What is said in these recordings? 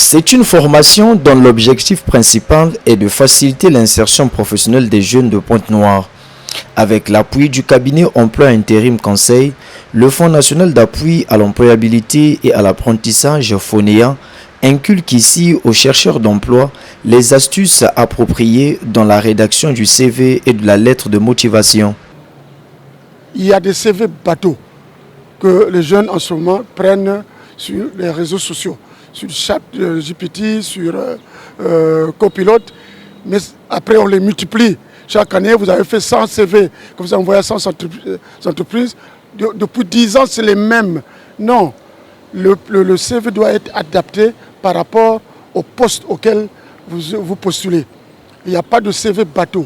C'est une formation dont l'objectif principal est de faciliter l'insertion professionnelle des jeunes de Pointe-Noire. Avec l'appui du cabinet Emploi Intérim Conseil, le Fonds national d'appui à l'employabilité et à l'apprentissage FONEA inculque ici aux chercheurs d'emploi les astuces appropriées dans la rédaction du CV et de la lettre de motivation. Il y a des CV bateaux que les jeunes en ce moment prennent sur les réseaux sociaux, sur ChatGPT, sur Copilot, mais après on les multiplie. Chaque année, vous avez fait 100 CV que vous envoyez à 100 entreprises. Depuis 10 ans, c'est les mêmes. Non, le CV doit être adapté par rapport au poste auquel vous postulez. Il n'y a pas de CV bateau,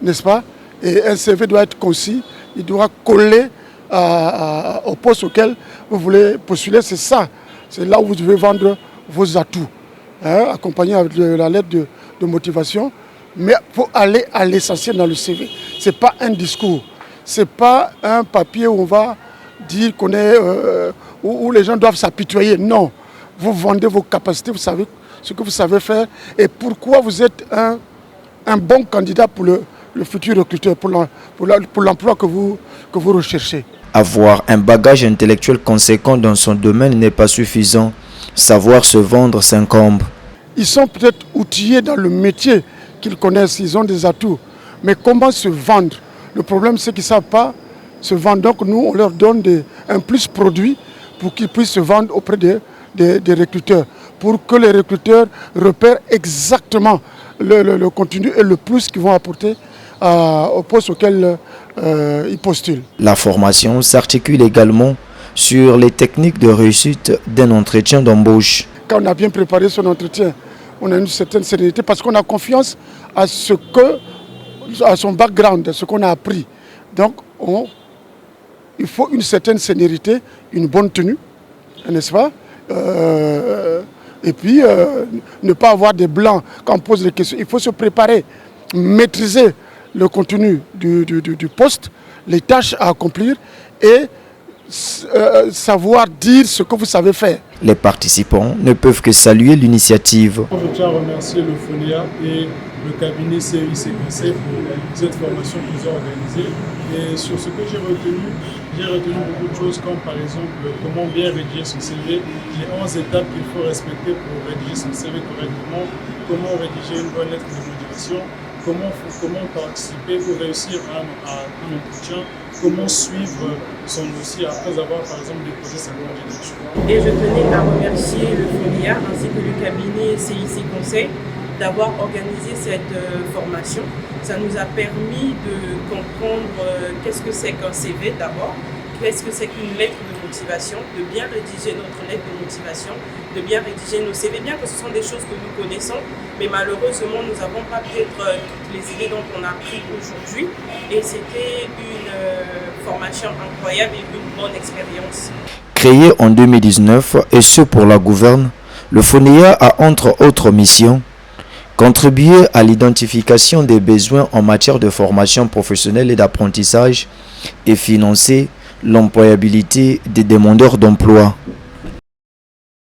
n'est-ce pas? Et un CV doit être concis, il doit coller au poste auquel vous voulez postuler. C'est ça, c'est là où vous devez vendre vos atouts, hein, accompagné avec la lettre de motivation. Mais il faut aller à l'essentiel dans le CV. Ce n'est pas un discours, ce n'est pas un papier où on va dire qu'on est, où les gens doivent s'apitoyer. Non, vous vendez vos capacités, vous savez ce que vous savez faire et pourquoi vous êtes un bon candidat pour le futur recruteur, pour l'emploi que vous recherchez. Avoir un bagage intellectuel conséquent dans son domaine n'est pas suffisant. Savoir se vendre s'incombe. Ils sont peut-être outillés dans le métier qu'ils connaissent, ils ont des atouts. Mais comment se vendre? Le problème, c'est qu'ils ne savent pas se vendre. Donc nous, on leur donne un plus produit pour qu'ils puissent se vendre auprès des recruteurs. Pour que les recruteurs repèrent exactement le contenu et le plus qu'ils vont apporter au poste auquel ils postulent. La formation s'articule également sur les techniques de réussite d'un entretien d'embauche. Quand on a bien préparé son entretien, on a une certaine sérénité parce qu'on a confiance à son background, à ce qu'on a appris. Donc, il faut une certaine sérénité, une bonne tenue, n'est-ce pas? Et puis, ne pas avoir des blancs quand on pose des questions. Il faut se préparer, maîtriser le contenu du poste, les tâches à accomplir et savoir dire ce que vous savez faire. Les participants ne peuvent que saluer l'initiative. Je tiens à remercier le FONEA et le cabinet CIC Conseil pour cette formation qu'ils ont organisée. Et sur ce que j'ai retenu beaucoup de choses comme par exemple comment bien rédiger son CV, les 11 étapes qu'il faut respecter pour rédiger son CV correctement, comment rédiger une bonne lettre de motivation, comment participer pour réussir à un entretien, comment suivre son dossier après avoir par exemple déposé sa candidature. Et je tenais à remercier le FONEA ainsi que le cabinet CIC Conseil d'avoir organisé cette formation. Ça nous a permis de comprendre qu'est-ce que c'est qu'un CV d'abord, qu'est-ce que c'est qu'une lettre de motivation, de bien rédiger notre lettre de motivation, de bien rédiger nos CV, bien que ce sont des choses que nous connaissons, mais malheureusement nous n'avons pas peut-être toutes les idées dont on a appris aujourd'hui et c'était une formation incroyable et une bonne expérience. Créé en 2019 et ce pour la gouverne, le FONEA a entre autres missions contribuer à l'identification des besoins en matière de formation professionnelle et d'apprentissage et financer l'employabilité des demandeurs d'emploi.